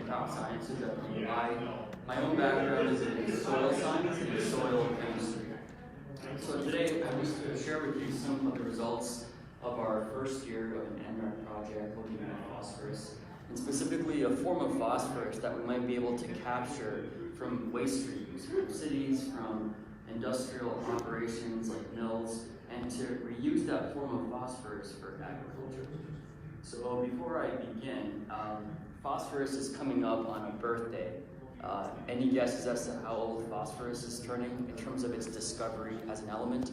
crop sciences at the My own background is in soil science and soil chemistry. So today I wish to share with you some of the results of our first year of an NREC project looking at phosphorus, and specifically a form of phosphorus that we might be able to capture from waste streams, from cities, from industrial operations like mills, and to reuse that form of phosphorus for agriculture. So before I begin, phosphorus is coming up on a birthday. Any guesses as to how old phosphorus is turning in terms of its discovery as an element?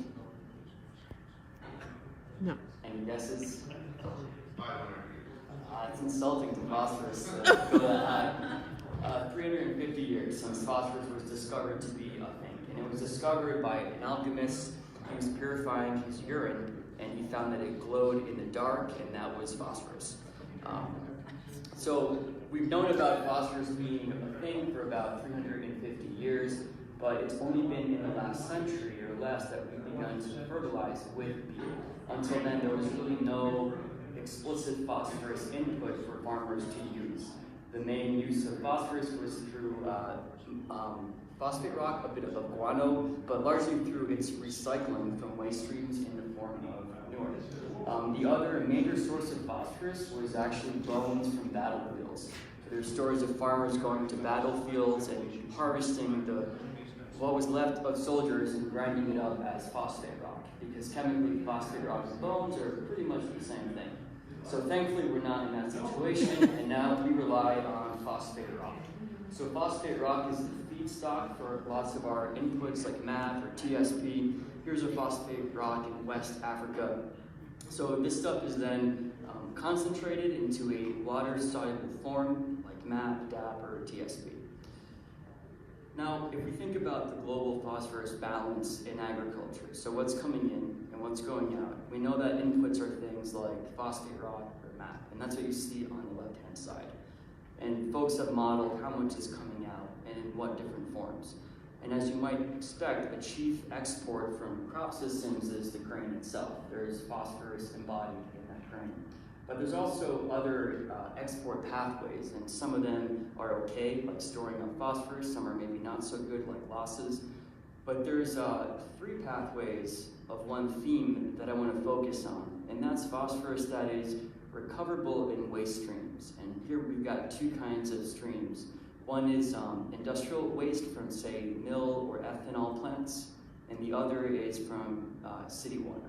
No. Any guesses? 500 years. It's insulting to phosphorus to go that high. 350 years since phosphorus was discovered to be a thing. And it was discovered by an alchemist. He was purifying his urine, and he found that it glowed in the dark, and that was phosphorus. So we've known about phosphorus being a thing for about 350 years, but it's only been in the last century or less that we've begun to fertilize with beet. Until then, there was really no explicit phosphorus input for farmers to use. The main use of phosphorus was through phosphate rock, a bit of guano, but largely through its recycling from waste streams in the form of manure. The other major source of phosphorus was actually bones from battlefields. So there's stories of farmers going to battlefields and harvesting what was left of soldiers and grinding it up as phosphate rock, because chemically phosphate rock and bones are pretty much the same thing. So thankfully we're not in that situation, and now we rely on phosphate rock. So phosphate rock is the feedstock for lots of our inputs like MAP or TSP. Here's a phosphate rock in West Africa. So this stuff is then concentrated into a water-soluble form like MAP, DAP, or TSP. Now, if we think about the global phosphorus balance in agriculture, so what's coming in and what's going out, we know that inputs are things like phosphate rock or MAP, and that's what you see on the left-hand side. And folks have modeled how much is coming out and in what different forms. And as you might expect, a chief export from crop systems is the grain itself. There's phosphorus embodied in that grain. But there's also other export pathways, and some of them are okay, like storing up phosphorus. Some are maybe not so good, like losses. But there's 3 pathways of one theme that I want to focus on, and that's phosphorus that is recoverable in waste streams. And here we've got 2 kinds of streams. One is industrial waste from, say, mill or ethanol plants, and the other is from city water.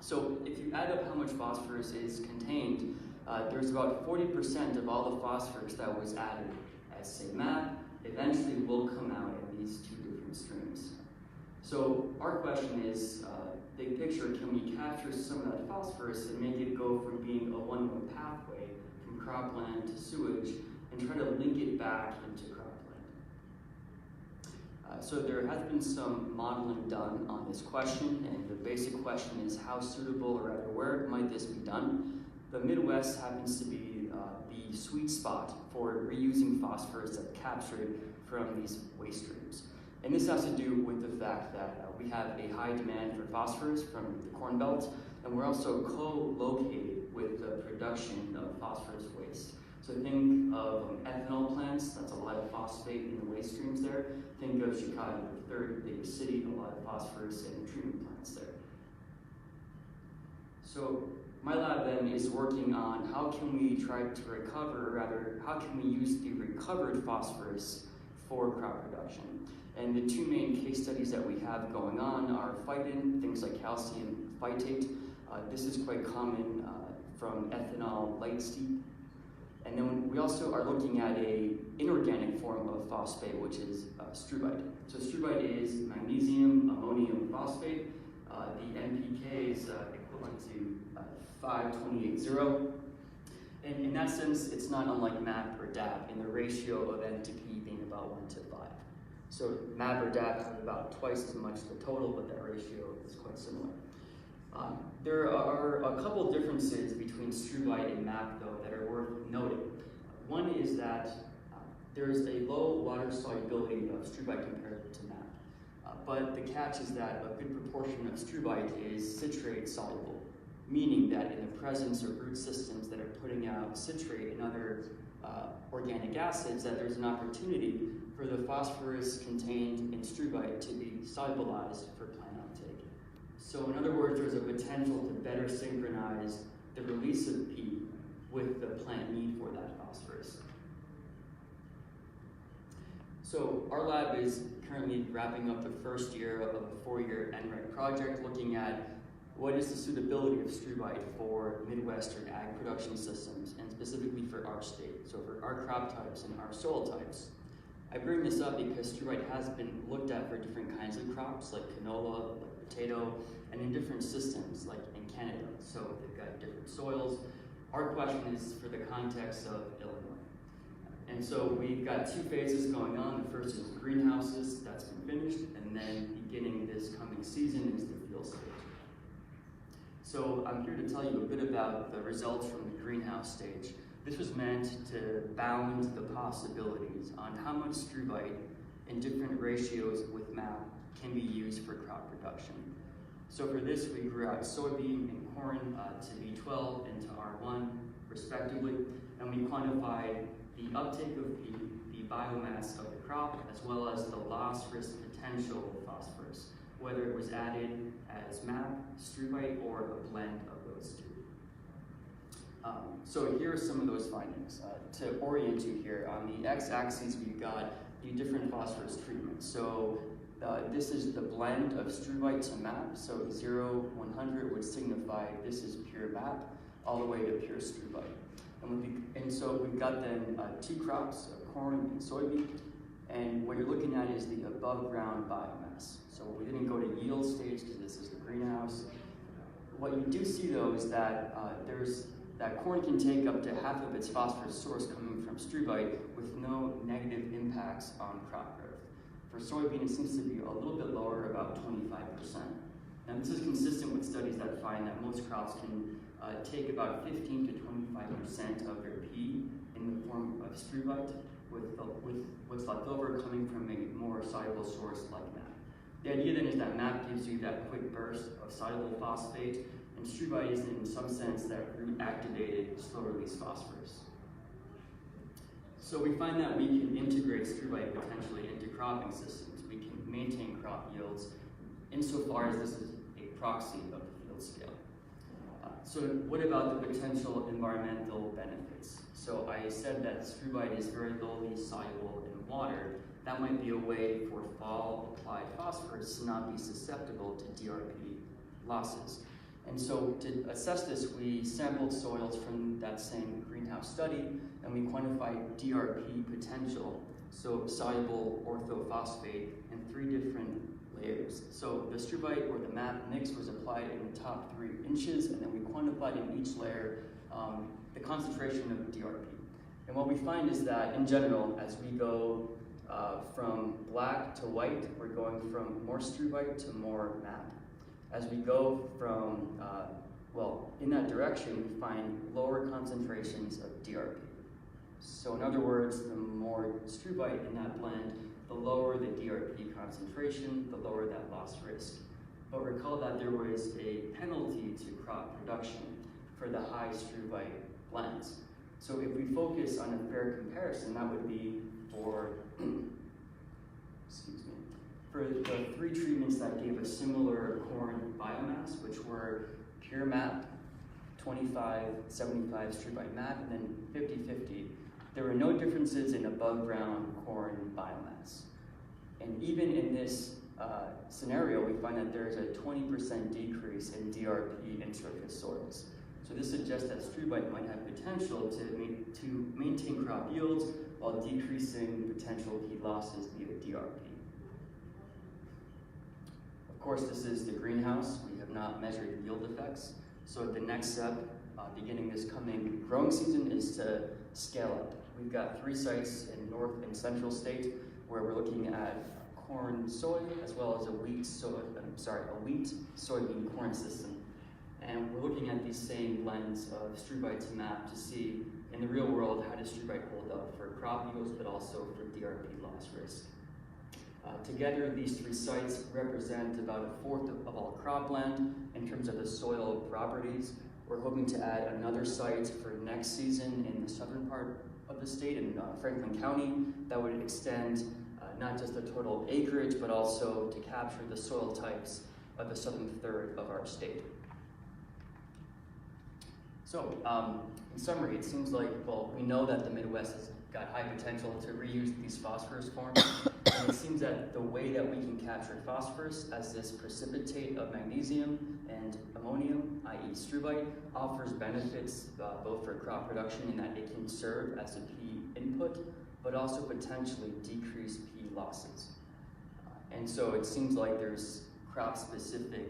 So if you add up how much phosphorus is contained, there's about 40% of all the phosphorus that was added as, say, MAP, eventually will come out in these 2 different streams. So our question is, big picture, can we capture some of that phosphorus and make it go from being a one-way pathway from cropland to sewage and try to link it back into cropland? So there has been some modeling done on this question, and the basic question is how suitable, or rather where might this be done? The Midwest happens to be the sweet spot for reusing phosphorus that's captured from these waste streams. And this has to do with the fact that we have a high demand for phosphorus from the Corn Belt, and we're also co-located with the production of phosphorus waste. So think of ethanol plants, that's a lot of phosphate in the waste streams there. Think of Chicago, the 3rd biggest city, a lot of phosphorus in the treatment plants there. So my lab then is working on how can we try to recover, or rather, how can we use the recovered phosphorus for crop production? And the 2 main case studies that we have going on are phytin, things like calcium phytate. This is quite common from ethanol light steep. And then we also are looking at an inorganic form of phosphate, which is struvite. So struvite is magnesium ammonium phosphate. The NPK is equivalent to 5,280. And in that sense, it's not unlike MAP or DAP in the ratio of N to P being about 1 to 5. So MAP or DAP have about twice as much the total, but that ratio is quite similar. There are a couple differences between struvite and MAP, though, that are worth noting. One is that there is a low water solubility of struvite compared to MAP. But the catch is that a good proportion of struvite is citrate soluble, meaning that in the presence of root systems that are putting out citrate and other organic acids, that there's an opportunity for the phosphorus contained in struvite to be solubilized for plant uptake. So in other words, there's a potential to better synchronize the release of P with the plant need for that phosphorus. So our lab is currently wrapping up the first year of a 4-year NREC project looking at what is the suitability of struvite for Midwestern ag production systems, and specifically for our state, so for our crop types and our soil types. I bring this up because struvite has been looked at for different kinds of crops, like canola, like potato, and in different systems, like in Canada. So they've got different soils. Our question is for the context of Illinois. And so we've got 2 phases going on. The first is greenhouses, that's been finished, and then beginning this coming season is the field stage. So I'm here to tell you a bit about the results from the greenhouse stage. This was meant to bound the possibilities on how much struvite in different ratios with MAP can be used for crop production. So for this, we grew out soybean and corn to B12 and to R1, respectively, and we quantified the uptake of the biomass of the crop, as well as the loss risk potential of phosphorus, whether it was added as MAP, struvite, or a blend of those 2. So here are some of those findings. To orient you here, on the x-axis we've got the different phosphorus treatments. So this is the blend of struvite to MAP, so 0, 100 would signify this is pure MAP, all the way to pure struvite. And so we've got then 2 crops, corn and soybean, and what you're looking at is the above ground biomass. So we didn't go to yield stage because this is the greenhouse. What you do see though is that that corn can take up to half of its phosphorus source coming from struvite with no negative impacts on crop growth. For soybean, it seems to be a little bit lower, about 25%. And this is consistent with studies that find that most crops can take about 15 to 25% of their P in the form of struvite, with what's left over coming from a more soluble source like MAP. The idea then is that MAP gives you that quick burst of soluble phosphate, and struvite is in some sense that root-activated, slow-release phosphorus. So we find that we can integrate struvite potentially into cropping systems. We can maintain crop yields insofar as this is a proxy of the field scale. So what about the potential environmental benefits? So I said that struvite is very lowly soluble in water. That might be a way for fall applied phosphorus to not be susceptible to DRP losses. And so to assess this, we sampled soils from that same greenhouse study, and we quantified DRP potential, so soluble orthophosphate, in 3 different layers. So the struvite or the MAP mix was applied in the top 3 inches, and then we quantified in each layer the concentration of DRP. And what we find is that in general, as we go from black to white, we're going from more struvite to more MAP. As we go from, in that direction, we find lower concentrations of DRP. So in other words, the more struvite in that blend, the lower the DRP concentration, the lower that loss risk. But recall that there was a penalty to crop production for the high struvite blends. So if we focus on a fair comparison, that would be for, for the 3 treatments that gave a similar corn biomass, which were pure MAP, 25, 75 struvite MAP, and then 50-50. There were no differences in above ground corn biomass. And even in this scenario, we find that there is a 20% decrease in DRP in surface soils. So this suggests that struvite might have potential to maintain crop yields while decreasing potential heat losses via DRP. Of course, this is the greenhouse. We have not measured yield effects. So the next step, beginning this coming growing season, is to scale up. We've got 3 sites in north and central state where we're looking at corn, soy, as well as a wheat, soybean, corn system. And we're looking at these same blends of struvite to MAP to see, in the real world, how does struvite hold up for crop yields, but also for DRP loss risk. Together, these 3 sites represent about 1/4 of all cropland in terms of the soil properties, We're hoping to add another site for next season in the southern part of the state in Franklin County that would extend not just the total acreage, but also to capture the soil types of the southern third of our state. So, in summary, it seems like, well, we know that the Midwest has got high potential to reuse these phosphorus forms, and it seems that the way that we can capture phosphorus as this precipitate of magnesium and ammonium, i.e. struvite, offers benefits both for crop production in that it can serve as a P input, but also potentially decrease P losses. And so it seems like there's crop-specific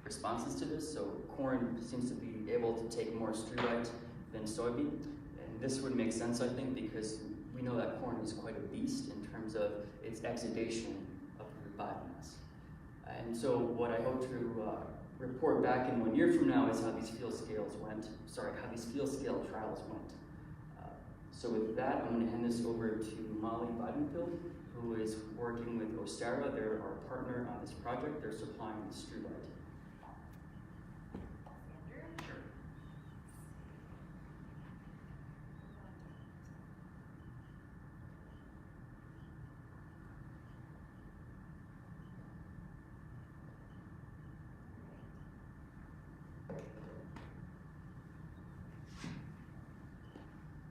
responses to this. So corn seems to be able to take more struvite than soybean. And this would make sense, I think, because we know that corn is quite a beast in terms of its exudation of root biomass. And so what I hope to report back in 1 year from now is how these field scale trials went. So with that, I'm going to hand this over to Molly Bidenfield, who is working with Ostara. They're our partner on this project. They're supplying the struvite. Sure.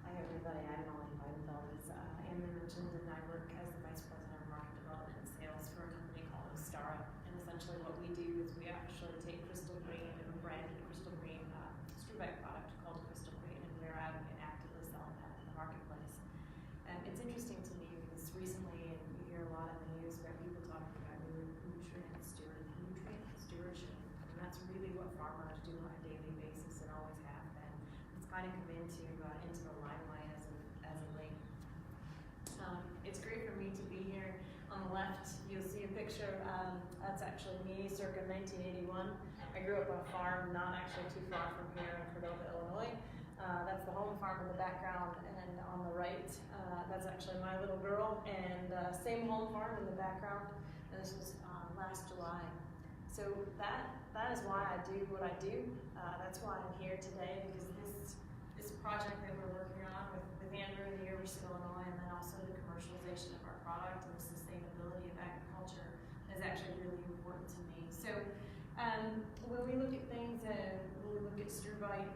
Hi everybody, I'm Molly Bidenfield, as Anna mentioned, and I work as the Vice President of Market Development and Sales for a company called Ostara. And essentially what we do is we actually take Crystal Green, a branded Crystal Green struvite product called Crystal Green, and we're out and actively selling that in the marketplace. It's interesting to me because recently, and you hear a lot in the news about people talking about nutrient stewardship, and that's really what farmers do on a daily basis and always have been. It's kind of come into the limelight as of late. It's great for me to be here. On the left, you'll see a picture. That's actually me, circa 1981. I grew up on a farm not actually too far from here in Cordova, Illinois. That's the home farm in the background, and on the right, that's actually my little girl, and same home farm in the background. And this was last July. So that is why I do what I do. That's why I'm here today, because this project that we're working on with Anderew in the University of Illinois, and then also the commercialization of our product and the sustainability of agriculture is actually really important to me. So when we look at things, when we look at struvite,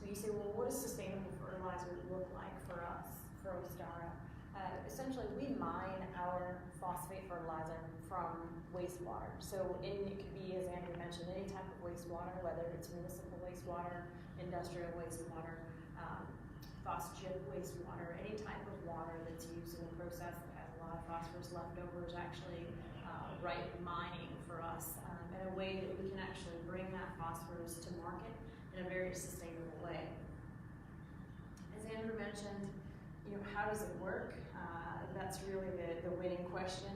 you say, well, what does sustainable fertilizer look like for us, for Ostara? Essentially, we mine our phosphate fertilizer from wastewater. So it could be, as Andrew mentioned, any type of wastewater, whether it's municipal wastewater, industrial wastewater, phosphatic wastewater, any type of water that's used in a process that has a lot of phosphorus left over is actually right mining for us, in a way that we can actually bring that phosphorus to market in a very sustainable way. As Andrew mentioned, how does it work? That's really the winning question.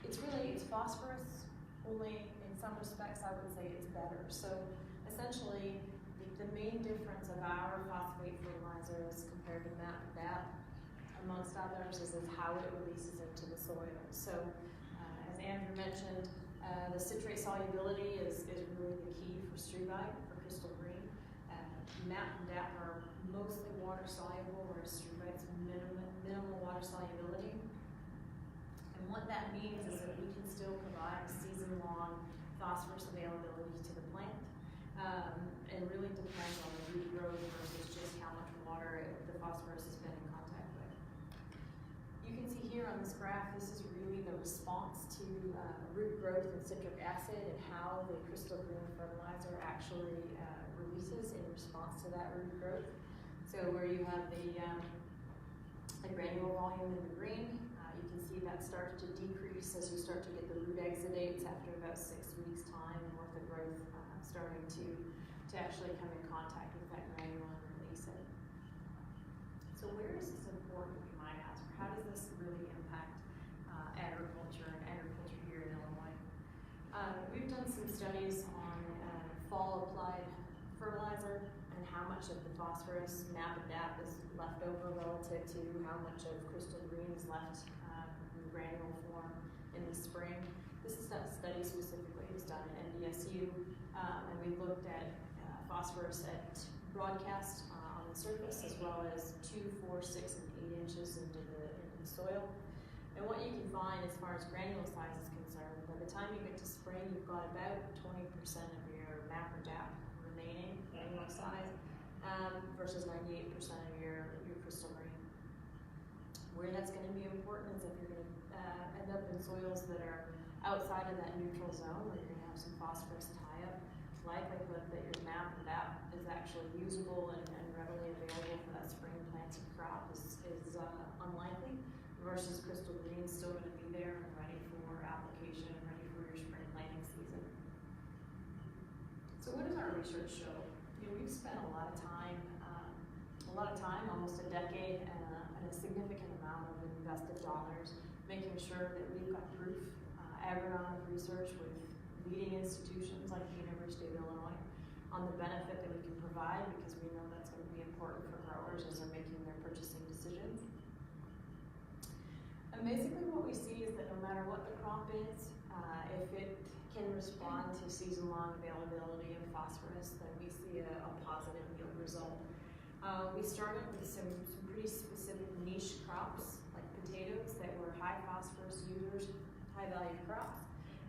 It's phosphorus, only in some respects I would say it's better. So essentially, the main difference of our phosphate fertilizers compared to MAP, amongst others, is how it releases into the soil. So as Andrew mentioned, the citrate solubility is really the key for struvite, for Crystal Green. MAP and DAP are mostly water soluble, whereas struvite's minimal water solubility. And what that means is that we can still provide season-long phosphorus availability to the plant. And really depends on the root growth versus just how much water the phosphorus has been in contact with. You can see here on this graph, this is really the response to root growth and citric acid and how the Crystal Green fertilizer actually releases in response to that root growth. So where you have the granule volume in the green, you can see that starts to decrease as you start to get the root exudates after about 6 weeks' time and with the growth starting to actually come in contact with that granule and release it. So where is this important, you might ask? How does this really impact agriculture here in Illinois? We've done some studies on fall applied fertilizer and how much of the phosphorus, MAP and DAP, is left over relative to how much of Crystal Green is left in granule form in the spring. This study specifically was done at NDSU. And we looked at phosphorus at broadcast on the surface, as well as 2, 4, 6, and 8 inches into the soil. And what you can find as far as granule size is concerned, by the time you get to spring, you've got about 20% of your MAP or DAP remaining granule size, versus 98% of your crystal grain. Where that's going to be important is if you're going to end up in soils that are outside of that neutral zone, where you're going to have some phosphorus tie-up, likelihood that your MAP or DAP is actually usable and readily available for that spring planted crop is unlikely, versus crystal green still going to be there and ready for application and ready for your spring planting season. So what does our research show? You know, we've spent a lot of time, almost a decade, and a significant amount of invested dollars, making sure that we've got proof, agronomic research with leading institutions like the University of Illinois on the benefit that we can provide, because we know that's going to be important for growers as they're making their purchasing decisions. And basically what we see is that no matter what the crop is, if it can respond to season-long availability of phosphorus, then we see a positive yield result. We started with some pretty specific niche crops, like potatoes, that were high phosphorus users, high value crops.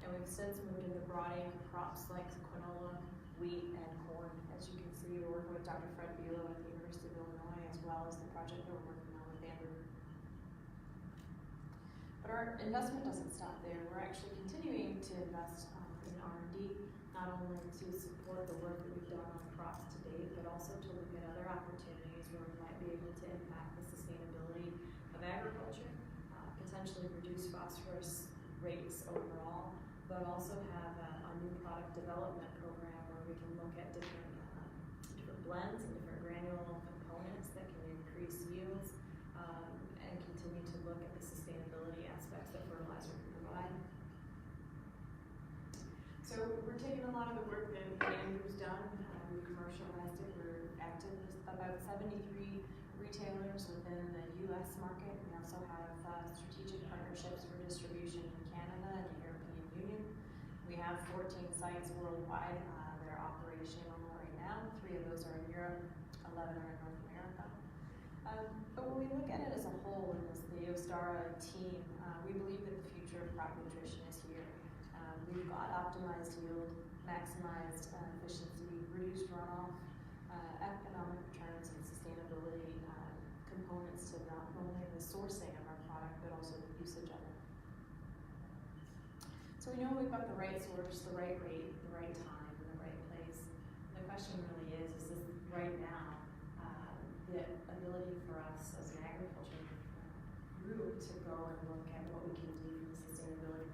And we've since moved into broad acre crops like quinola, wheat, and corn. As you can see, we're working with Dr. Fred Bulow at the University of Illinois, as well as the project that we're working on with Anderew. But our investment doesn't stop there. We're actually continuing to invest in R&D, not only to support the work that we've done on crops to date, but also to look at other opportunities where we might be able to impact the sustainability of agriculture, potentially reduce phosphorus rates overall, but also have a new product development program where we can look at different blends and different granule components that can increase yields, and continue to look at the sustainability aspects that fertilizer can provide. So we're taking a lot of the work that Andrew's done. We commercialized it. We're active with about 73 retailers within the U.S. market. We also have strategic partnerships for distribution in Canada and the European Union. We have 14 sites worldwide that are operational right now. 3 of those are in Europe, 11 are in North America. But when we look at it as a whole in the Ostara team, we believe that the future of crop nutrition is here. We've got optimized yield, maximized efficiency, reduced runoff, economic returns, and sustainability components to not only the sourcing of our product, but also the usage of it. So we know we've got the right source, the right rate, the right time, and the right place. And the question really is this right now the ability for us as an agriculture group to go and look at what we can do from a sustainability